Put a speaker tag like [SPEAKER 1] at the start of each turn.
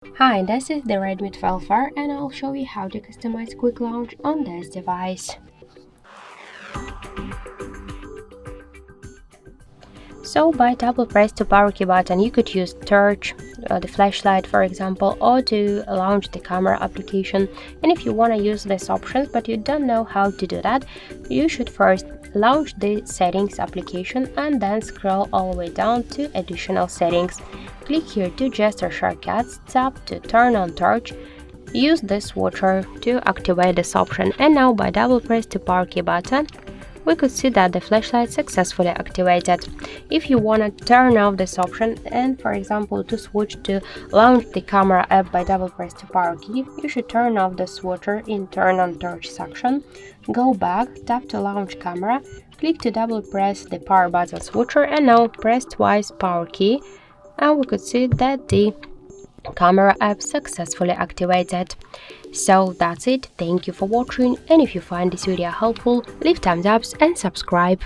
[SPEAKER 1] Hi, this is the Redmi 12R and I'll show you how to customize quick launch on this device. So by double press the power key button, you could use torch, the flashlight for example, or to launch the camera application. And if you want to use these options but you don't know how to do that, you should first launch the settings application and then scroll all the way down to additional settings. Click here to gesture shortcuts, tap to turn on torch. Use this switcher to activate this option, and now by double press the power key button, we could see that the flashlight successfully activated. If you want to turn off this option and for example to switch to launch the camera app by double press the power key, you should turn off the switcher in turn on torch section, go back, tap to launch camera, click to double press the power button switcher and now press twice power key, and we could see that the camera app successfully activated. So that's it, thank you for watching, and if you find this video helpful, leave thumbs up and subscribe.